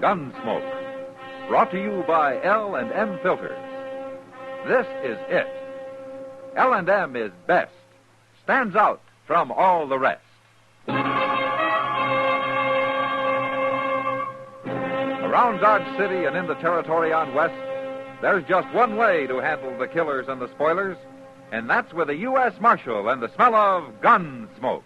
Gunsmoke. Brought to you by L&M Filters. This is it. L&M is best. Stands out from all the rest. Around Dodge City and in the territory on West, there's just one way to handle the killers and the spoilers, and that's with a U.S. Marshal and the smell of Gunsmoke.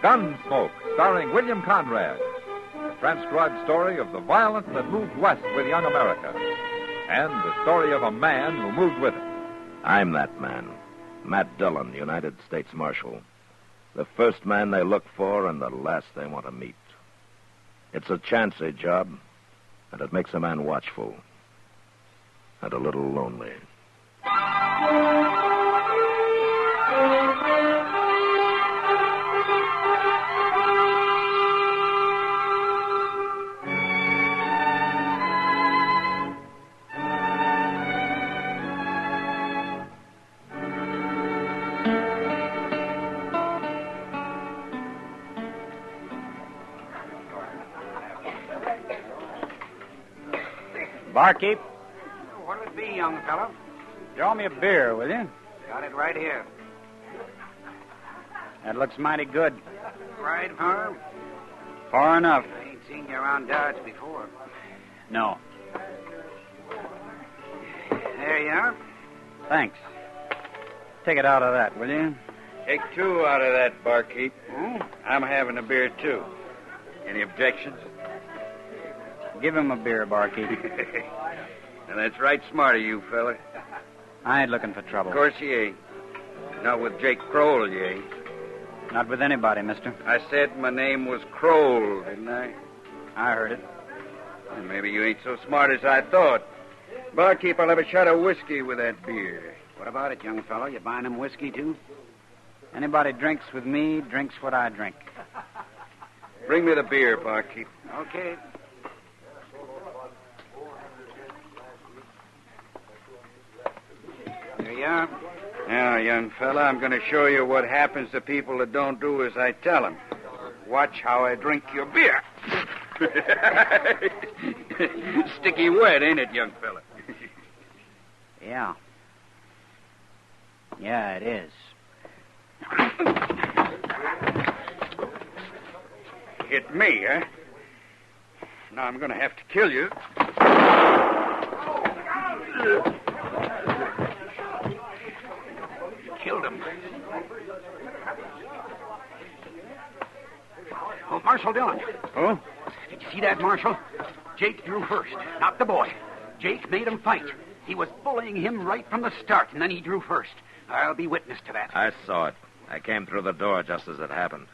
Gunsmoke, starring William Conrad. A transcribed story of the violence that moved west with young America. And the story of a man who moved with it. I'm that man. Matt Dillon, United States Marshal. The first man they look for and the last they want to meet. It's a chancy job, and it makes a man watchful. And a little lonely. Barkeep, What'll it be, young fellow? draw me a beer, will you? Got it right here. That looks mighty good. Right, Farm? Far enough. I ain't seen you around Dodge before. No. There you are. Thanks. Take it out of that, will you? Take two out of that, barkeep. Hmm? I'm having a beer, too. Any objections? Give him a beer, barkeep. And that's right smart of you, fella. I ain't looking for trouble. Of course you ain't. Not with Jake Kroll, you ain't. Not with anybody, mister. I said my name was Kroll, didn't I? I heard it. Well, maybe you ain't so smart as I thought. Barkeep, I'll have a shot of whiskey with that beer. What about it, young fellow? You buying him whiskey, too? Anybody drinks with me drinks what I drink. Bring me the beer, barkeep. Okay. There you are. Now, young fella, I'm going to show you what happens to people that don't do as I tell them. Watch how I drink your beer. Sticky wet, ain't it, young fella? Yeah. Yeah, it is. Hit me, huh? Now I'm going to have to kill you. Killed him. Oh, Marshal Dillon. Oh? Did you see that, Marshal? Jake drew first, not the boy. Jake made him fight. He was bullying him right from the start, and then he drew first. I'll be witness to that. I saw it. I came through the door just as it happened.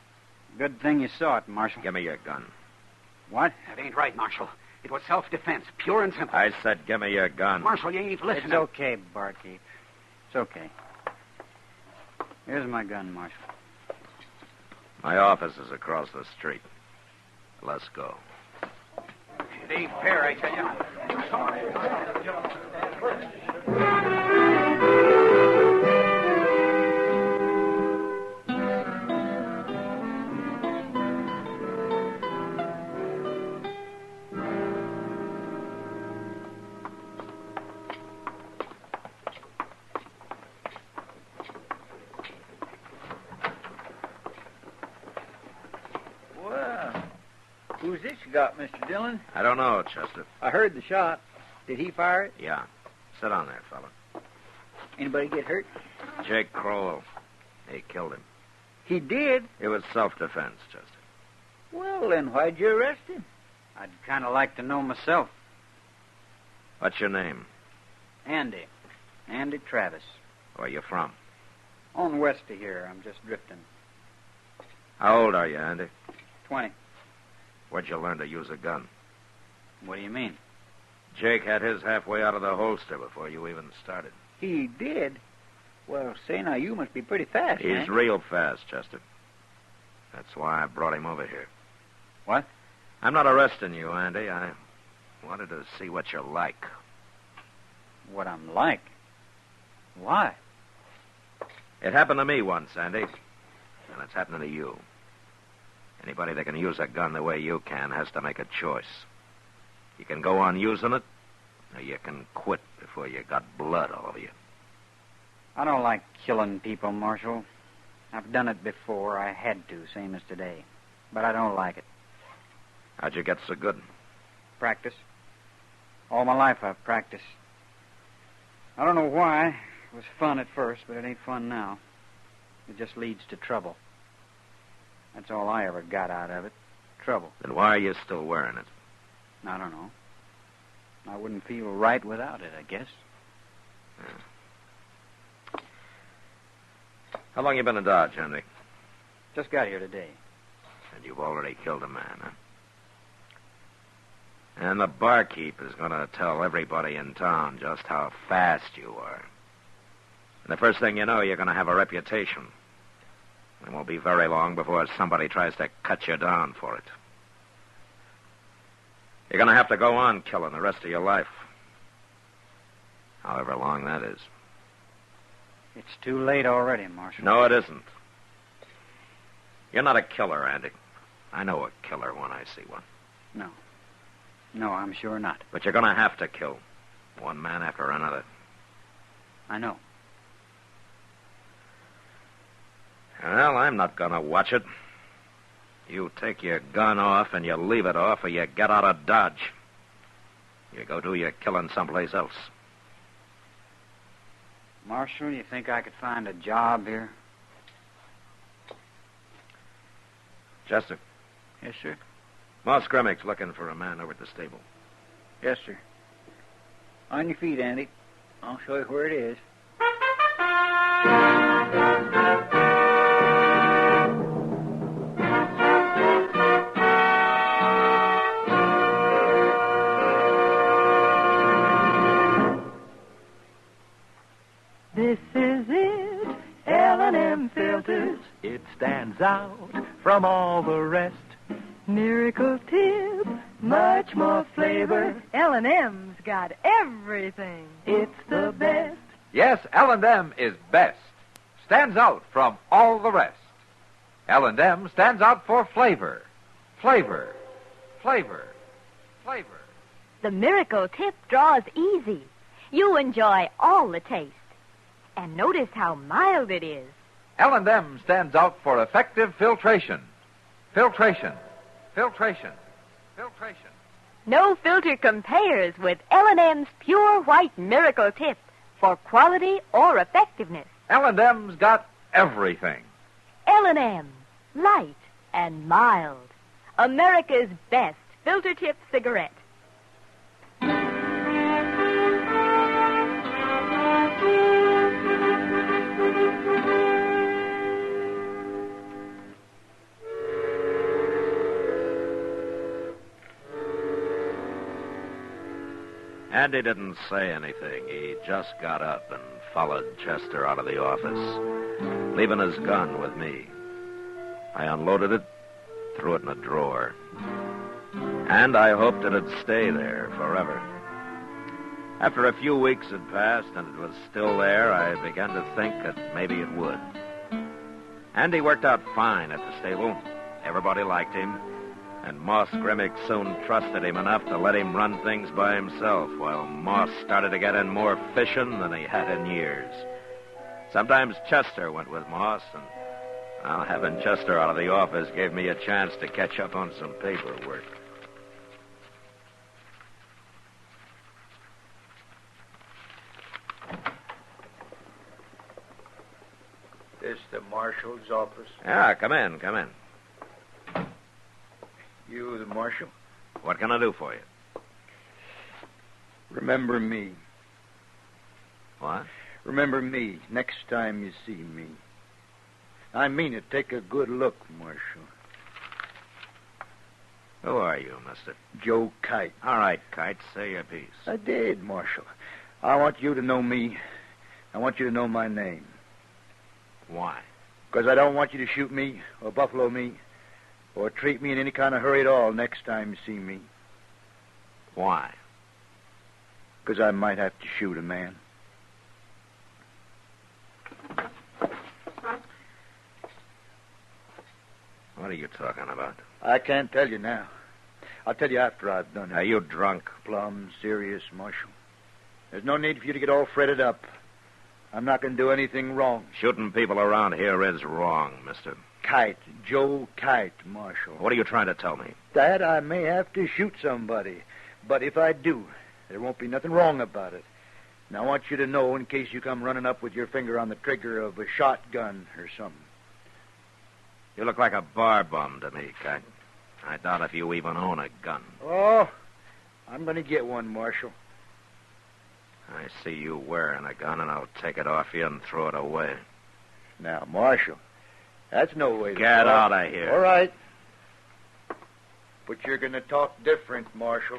Good thing you saw it, Marshal. Give me your gun. What? That ain't right, Marshal. It was self-defense, pure and simple. I said give me your gun. Marshal, you ain't listening. It's okay, barkeep. It's okay. Here's my gun, Marshal. My office is across the street. Let's go. It ain't fair, I tell you. Who's this you got, Mr. Dillon? I don't know, Chester. I heard the shot. Did he fire it? Yeah. Sit on there, fella. Anybody get hurt? Jake Kroll. They killed him. He did? It was self-defense, Chester. Well, then why'd you arrest him? I'd kind of like to know myself. What's your name? Andy. Andy Travis. Where you from? On west of here. I'm just drifting. How old are you, Andy? 20. Where'd you learn to use a gun? What do you mean? Jake had his halfway out of the holster before you even started. He did? Well, say now, you must be pretty fast, He's man. real fast, Chester. That's why I brought him over here. What? I'm not arresting you, Andy. I wanted to see what you're like. What I'm like? Why? It happened to me once, Andy. And it's happening to you. Anybody that can use a gun the way you can has to make a choice. You can go on using it, or you can quit before you got blood all over you. I don't like killing people, Marshal. I've done it before. I had to, same as today. But I don't like it. How'd you get so good? Practice. All my life I've practiced. I don't know why. It was fun at first, but it ain't fun now. It just leads to trouble. That's all I ever got out of it. Trouble. Then why are you still wearing it? I don't know. I wouldn't feel right without it, I guess. Yeah. How long you been in Dodge, Henry? Just got here today. And you've already killed a man, huh? And the barkeep is going to tell everybody in town just how fast you are. And the first thing you know, you're going to have a reputation. It won't be very long before somebody tries to cut you down for it. You're going to have to go on killing the rest of your life. However long that is. It's too late already, Marshal. No, it isn't. You're not a killer, Andy. I know a killer when I see one. No. No, I'm sure not. But you're going to have to kill. One man after another. I know. Well, I'm not going to watch it. You take your gun off and you leave it off, or you get out of Dodge. You go do your killing someplace else. Marshal, you think I could find a job here? Chester. Yes, sir. Moss Grimmick's looking for a man over at the stable. Yes, sir. On your feet, Andy. I'll show you where it is. This is it, L&M Filters. It stands out from all the rest. Miracle tip, much more flavor. L&M's got everything. It's the best. Yes, L&M is best. Stands out from all the rest. L&M stands out for flavor. Flavor. Flavor. Flavor. The Miracle Tip draws easy. You enjoy all the taste. And notice how mild it is. L&M stands out for effective filtration. Filtration. Filtration. Filtration. No filter compares with L&M's pure white Miracle Tip for quality or effectiveness. L&M's got everything. L&M, light and mild. America's best filter tip cigarette. Andy didn't say anything. He just got up and followed Chester out of the office, leaving his gun with me. I unloaded it, threw it in a drawer. And I hoped it'd stay there forever. After a few weeks had passed and it was still there, I began to think that maybe it would. Andy worked out fine at the stable. Everybody liked him. And Moss Grimmick soon trusted him enough to let him run things by himself, while Moss started to get in more fishing than he had in years. Sometimes Chester went with Moss, and having Chester out of the office gave me a chance to catch up on some paperwork. This the marshal's office? Yeah, come in, come in. You the marshal? What can I do for you? Remember me. What? Remember me next time you see me. I mean it. Take a good look, Marshal. Who are you, mister? Joe Kite. All right, Kite, say your piece. I did, Marshal. I want you to know me. I want you to know my name. Why? Because I don't want you to shoot me or buffalo me or treat me in any kind of hurry at all next time you see me. Why? Because I might have to shoot a man. What are you talking about? I can't tell you now. I'll tell you after I've done it. Are you drunk? Plumb serious, Marshal. There's no need for you to get all fretted up. I'm not going to do anything wrong. Shooting people around here is wrong, mister. Kite. Joe Kite, Marshal. What are you trying to tell me? That I may have to shoot somebody. But if I do, there won't be nothing wrong about it. Now, I want you to know in case you come running up with your finger on the trigger of a shotgun or something. You look like a bar bum to me, Kite. I doubt if you even own a gun. Oh, I'm going to get one, Marshal. I see you wearing a gun, and I'll take it off you and throw it away. Now, Marshal, that's no way to Get talk. out of here. All right. But you're going to talk different, Marshal.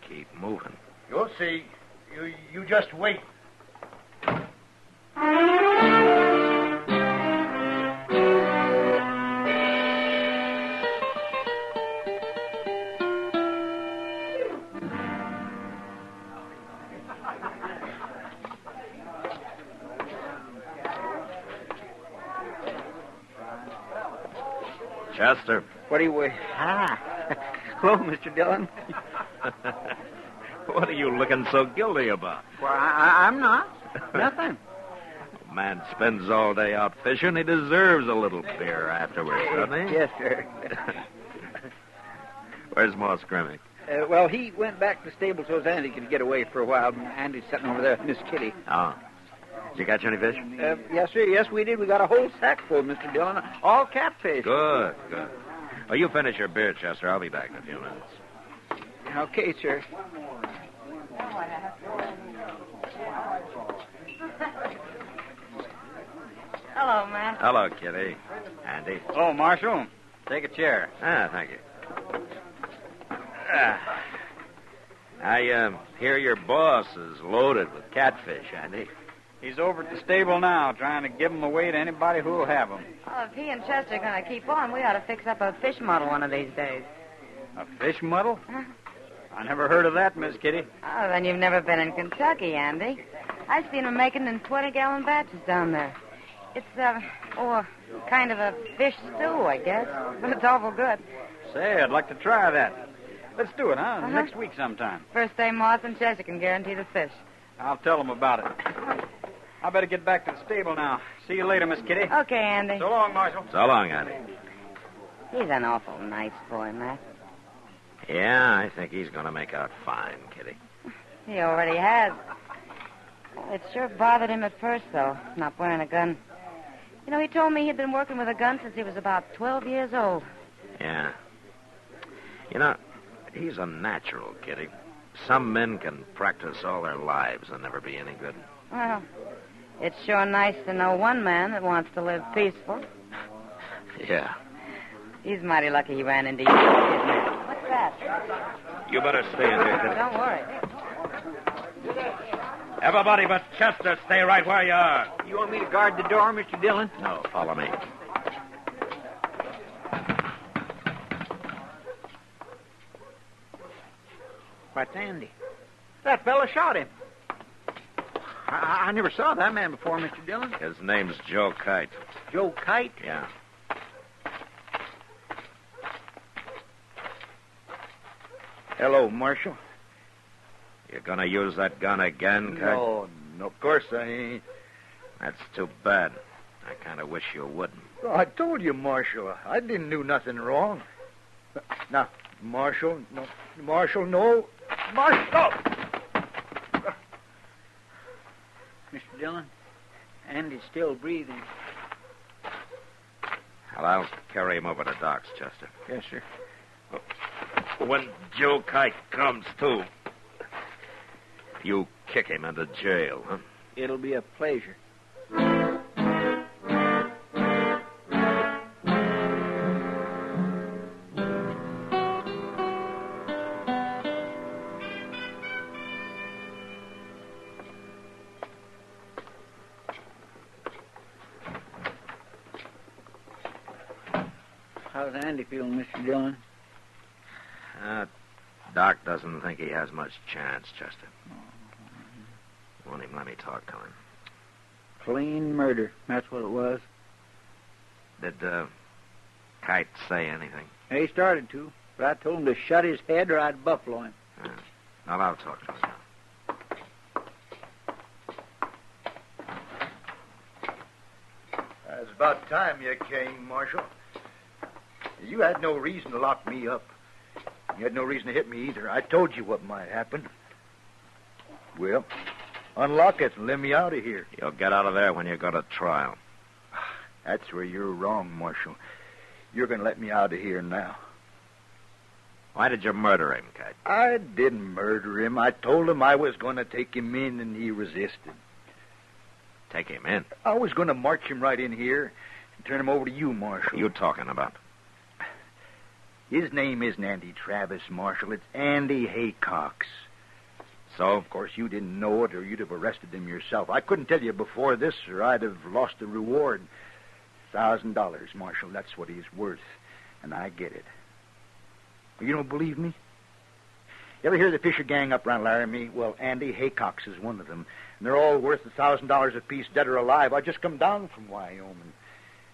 Keep moving. You'll see. You just wait. Chester. What do you... Hello, Mr. Dillon. What are you looking so guilty about? Well, I'm not. Nothing. Man spends all day out fishing. He deserves a little beer afterwards, doesn't he? Yes, sir. Where's Moss Grimmick? Well, he went back to the stable so Andy could get away for a while. Andy's sitting over there with Miss Kitty. Oh. Did you catch any fish? Yes, sir. Yes, we did. We got a whole sack full, Mr. Dillon. All catfish. Good. Well, you finish your beer, Chester. I'll be back in a few minutes. Okay, sir. Hello, Matt. Hello, Kitty. Andy. Oh, Marshal. Take a chair. Thank you. I hear your boss is loaded with catfish, Andy. He's over at the stable now, trying to give them away to anybody who'll have them. Well, if he and Chester are going to keep on, we ought to fix up a fish model one of these days. A fish muddle? Huh? I never heard of that, Miss Kitty. Oh, then you've never been in Kentucky, Andy. I've seen them making in 20-gallon batches down there. It's, kind of a fish stew, I guess. But it's awful good. Say, I'd like to try that. Let's do it, huh? Uh-huh. Next week sometime. First day Moss and Chester can guarantee the fish. I'll tell them about it. I better get back to the stable now. See you later, Miss Kitty. Okay, Andy. So long, Marshal. So long, Andy. He's an awful nice boy, Matt. Yeah, I think he's going to make out fine, Kitty. He already has. It sure bothered him at first, though, not wearing a gun. You know, he told me he'd been working with a gun since he was about 12 years old. Yeah. You know, he's a natural, Kitty. Some men can practice all their lives and never be any good. Well, it's sure nice to know one man that wants to live peaceful. Yeah. He's mighty lucky he ran into you, isn't he? What's that? You better stay in here, Kitty. Don't worry. Everybody but Chester, stay right where you are. You want me to guard the door, Mr. Dillon? No, follow me. What's Andy? That fella shot him. I never saw that man before, Mr. Dillon. His name's Joe Kite. Joe Kite? Yeah. Hello, Marshal. You gonna use that gun again, Kite? No, of course I ain't. That's too bad. I kind of wish you wouldn't. Oh, I told you, Marshal. I didn't do nothing wrong. Now, Marshal, no. Marshal, no. Marshal! Mr. Dillon, Andy's still breathing. Well, I'll carry him over to Doc's, Chester. Yes, sir. When Joe Kite comes to, you kick him into jail, huh? It'll be a pleasure. How's Andy feeling, Mr. Dillon? Doc doesn't think he has much chance, Chester. Won't even let me talk to him. Clean murder. That's what it was. Did Kite say anything? He started to, but I told him to shut his head or I'd buffalo him. Well, I'll talk to him now. It's about time you came, Marshal. You had no reason to lock me up. You had no reason to hit me either. I told you what might happen. Well, unlock it and let me out of here. You'll get out of there when you go to trial. That's where you're wrong, Marshal. You're going to let me out of here now. Why did you murder him, Kite? I didn't murder him. I told him I was going to take him in, and he resisted. Take him in? I was going to march him right in here and turn him over to you, Marshal. What are you talking about? His name isn't Andy Travis, Marshal. It's Andy Haycox. So? Of course, you didn't know it, or you'd have arrested him yourself. I couldn't tell you before this, or I'd have lost the reward. $1,000, Marshal. That's what he's worth, and I get it. You don't believe me? You ever hear the Fisher gang up around Laramie? Well, Andy Haycox is one of them, and they're all worth $1,000 apiece, dead or alive. I just come down from Wyoming.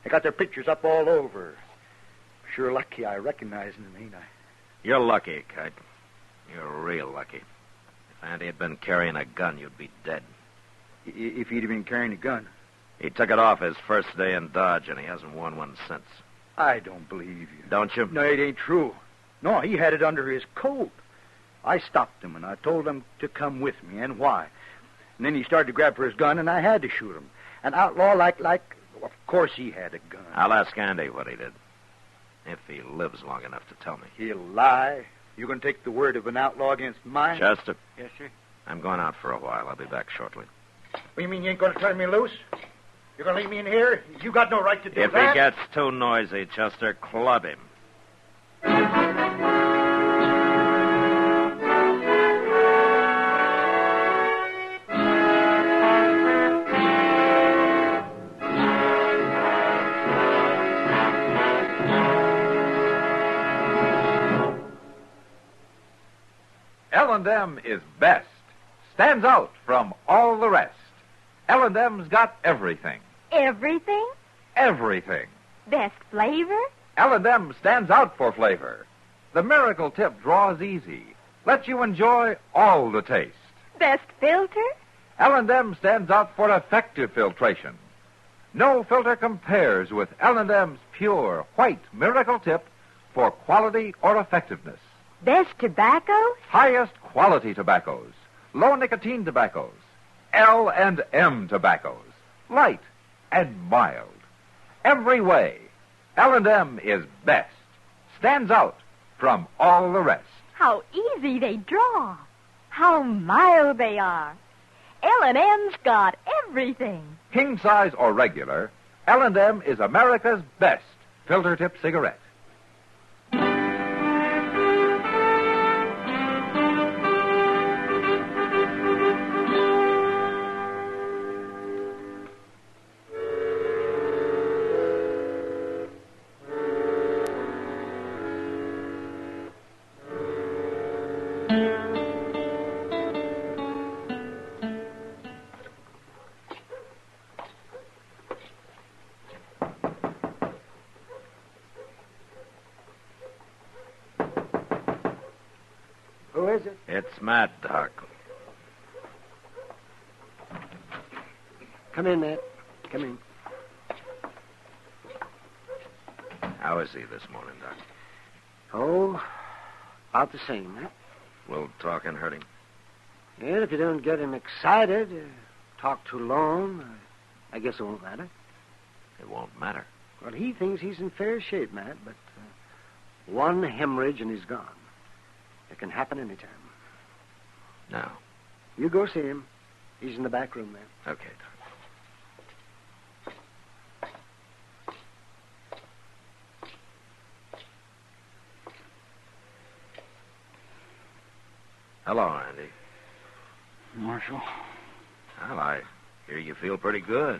They got their pictures up all over. Sure lucky I recognize them, ain't I? You're lucky, Kite. You're real lucky. If Andy had been carrying a gun, you'd be dead. If he'd have been carrying a gun? He took it off his first day in Dodge, and he hasn't worn one since. I don't believe you. Don't you? No, it ain't true. No, he had it under his coat. I stopped him, and I told him to come with me, and why. And then he started to grab for his gun, and I had to shoot him. An outlaw like... Of course he had a gun. I'll ask Andy what he did. If he lives long enough to tell me. He'll lie. You going to take the word of an outlaw against mine? Chester. Yes, sir. I'm going out for a while. I'll be back shortly. What, you mean you ain't going to turn me loose? You're going to leave me in here? You got no right to do If that. he gets too noisy, Chester, club him. L&M is best. Stands out from all the rest. L&M's got everything. Everything? Everything. Best flavor? L&M stands out for flavor. The miracle tip draws easy. Lets you enjoy all the taste. Best filter? L&M stands out for effective filtration. No filter compares with L&M's pure white miracle tip for quality or effectiveness. Best tobacco? Highest quality tobaccos. Low nicotine tobaccos. L&M tobaccos. Light and mild. Every way, L&M is best. Stands out from all the rest. How easy they draw. How mild they are. L&M's got everything. King size or regular, L&M is America's best filter tip cigarette. Who is it? It's Matt, Doc. Come in, Matt. Come in. How is he this morning, Doc? Oh, about the same, huh? Will talking hurt him? Yeah, if you don't get him excited, talk too long, I guess it won't matter. It won't matter. Well, he thinks he's in fair shape, Matt, but one hemorrhage and he's gone. It can happen anytime. No. You go see him. He's in the back room there. Okay, Doc. Hello, Andy. Marshal, Well, I hear you feel pretty good.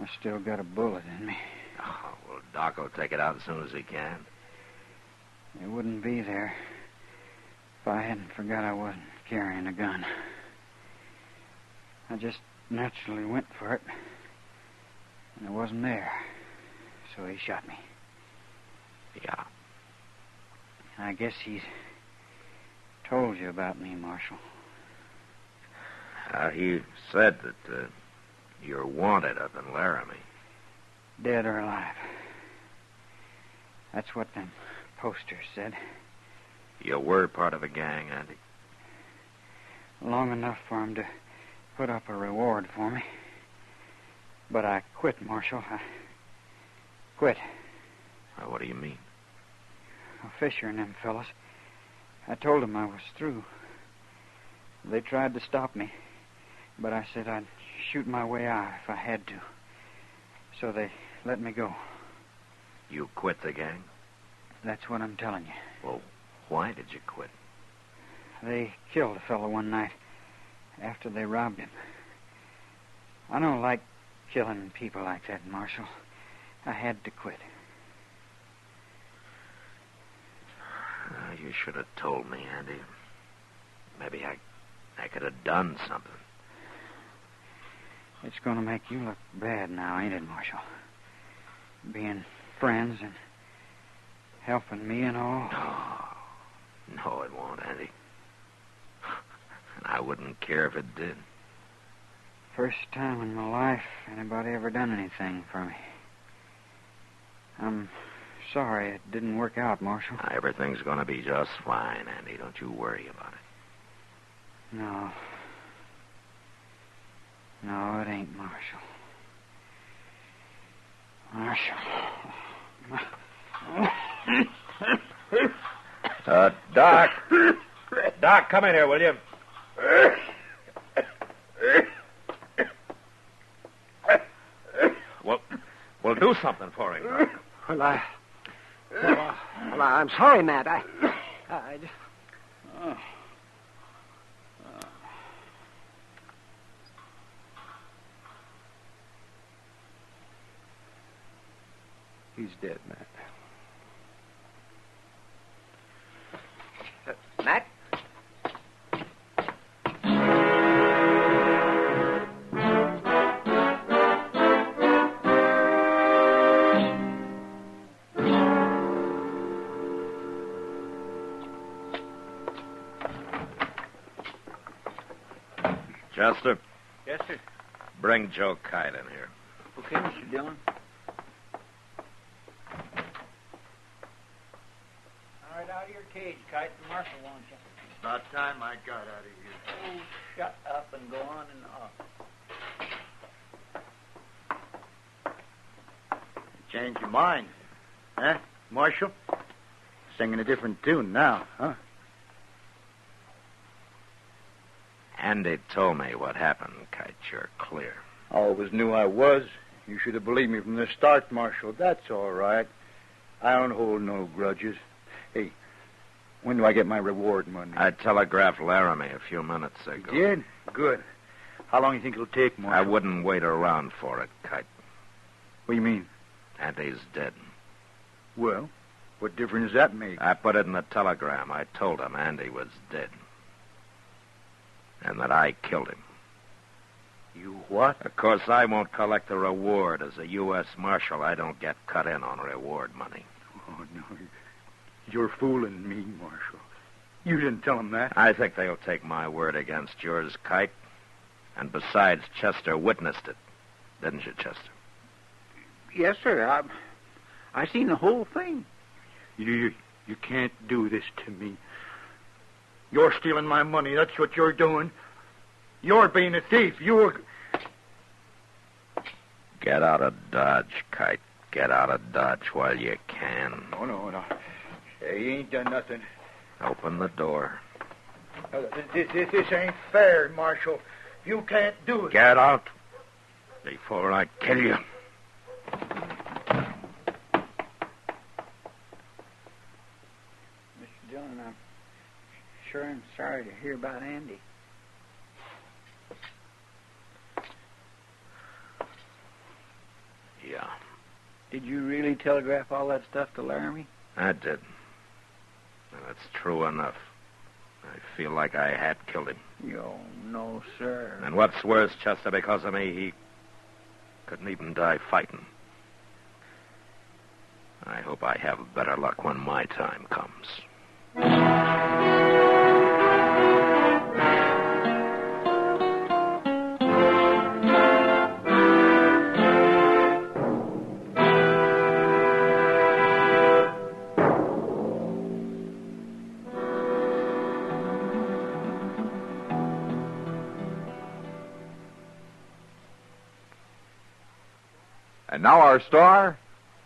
I still got a bullet in me. Oh, well, Doc will take it out as soon as he can. It wouldn't be there if I hadn't forgot I wasn't carrying a gun. I just naturally went for it, and it wasn't there. So he shot me. Yeah. I guess he's told you about me, Marshal. He said that you're wanted up in Laramie. Dead or alive. That's what them posters said. You were part of a gang, Andy. Long enough for him to put up a reward for me. But I quit, Marshal. I quit. What do you mean? Fisher and them fellas. I told them I was through. They tried to stop me, but I said I'd shoot my way out if I had to. So they let me go. You quit the gang? That's what I'm telling you. Well, why did you quit? They killed a fellow one night after they robbed him. I don't like killing people like that, Marshal. I had to quit. You should have told me, Andy. Maybe I could have done something. It's going to make you look bad now, ain't it, Marshal? Being friends and helping me and all. No, it won't, Andy. And I wouldn't care if it did. First time in my life anybody ever done anything for me. I'm sorry it didn't work out, Marshal. Everything's going to be just fine, Andy. Don't you worry about it. No. No, it ain't, Marshal. Doc. Doc, come in here, will you? Well, do something for him, Doc. Well, I'm sorry, Matt. I just... He's dead, Matt. Matt? Chester? Yes, sir. Bring Joe Kite in here. Okay, Mr. Dillon. All right, out of your cage, Kite. The Marshal wants you. About time I got out of here. Oh, shut up and go on in the office. Change your mind. Huh, Marshal? Singing a different tune now, huh? Andy told me what happened, Kite. You're clear. I always knew I was. You should have believed me from the start, Marshal. That's all right. I don't hold no grudges. Hey, when do I get my reward money? I telegraphed Laramie a few minutes ago. You did? Good. How long do you think it'll take, Marshal? I wouldn't wait around for it, Kite. What do you mean? Andy's dead. Well, what difference does that make? I put it in the telegram. I told him Andy was dead. And that I killed him. You what? Of course, I won't collect the reward. As a U.S. Marshal, I don't get cut in on reward money. Oh, no. You're fooling me, Marshal. You didn't tell him that. I think they'll take my word against yours, Kite. And besides, Chester witnessed it. Didn't you, Chester? Yes, sir. I seen the whole thing. You can't do this to me. You're stealing my money. That's what you're doing. You're being a thief. You're... Get out of Dodge, Kite. Get out of Dodge while you can. No. Hey, you ain't done nothing. Open the door. This ain't fair, Marshal. You can't do it. Get out before I kill you. Mr. Dillon, I'm sure I'm sorry to hear about Andy. Yeah. Did you really telegraph all that stuff to Laramie? I did. And it's true enough. I feel like I had killed him. No, sir. And what's worse, Chester, because of me, he couldn't even die fighting. I hope I have better luck when my time comes. And now our star,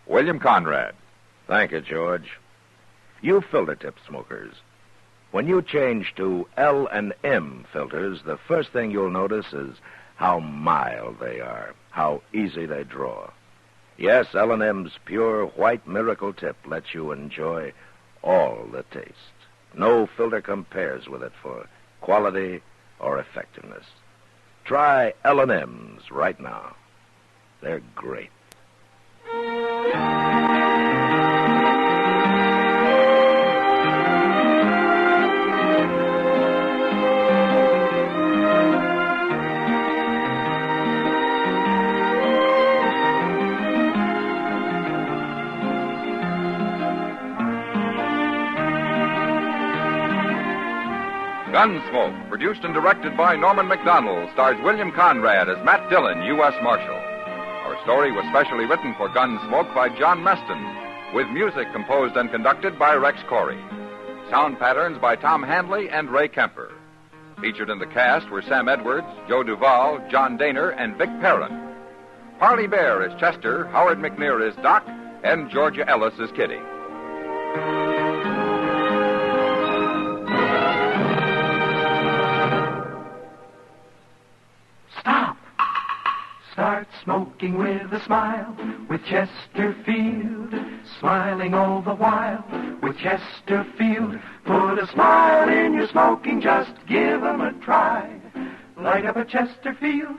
William Conrad. Thank you, George. You filter tip smokers, when you change to L&M filters, the first thing you'll notice is how mild they are, how easy they draw. Yes, L&M's pure white miracle tip lets you enjoy all the taste. No filter compares with it for quality or effectiveness. Try L&M's right now. They're great. Gunsmoke, produced and directed by Norman Macdonald, stars William Conrad as Matt Dillon, U.S. Marshal. Our story was specially written for Gunsmoke by John Meston, with music composed and conducted by Rex Corey. Sound patterns by Tom Handley and Ray Kemper. Featured in the cast were Sam Edwards, Joe Duvall, John Daner, and Vic Perrin. Harley Bear is Chester, Howard McNear is Doc, and Georgia Ellis is Kitty. Start smoking with a smile, with Chesterfield, smiling all the while, with Chesterfield. Put a smile in your smoking, just give 'em a try. Light up a Chesterfield,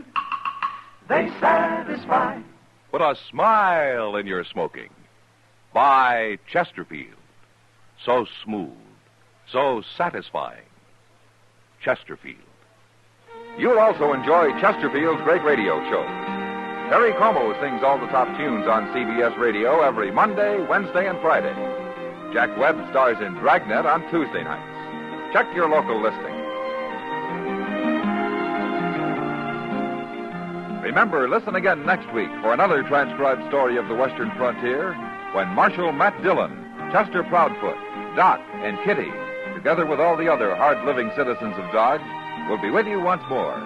they satisfy. Put a smile in your smoking. Buy Chesterfield. So smooth, so satisfying. Chesterfield. You'll also enjoy Chesterfield's great radio shows. Terry Como sings all the top tunes on CBS Radio every Monday, Wednesday, and Friday. Jack Webb stars in Dragnet on Tuesday nights. Check your local listing. Remember, listen again next week for another transcribed story of the Western frontier when Marshal Matt Dillon, Chester Proudfoot, Doc, and Kitty, together with all the other hard-living citizens of Dodge, will be with you once more.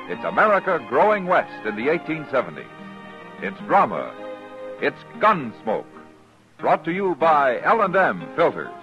It's America growing west in the 1870s. It's drama. It's Gunsmoke. Brought to you by L&M Filters.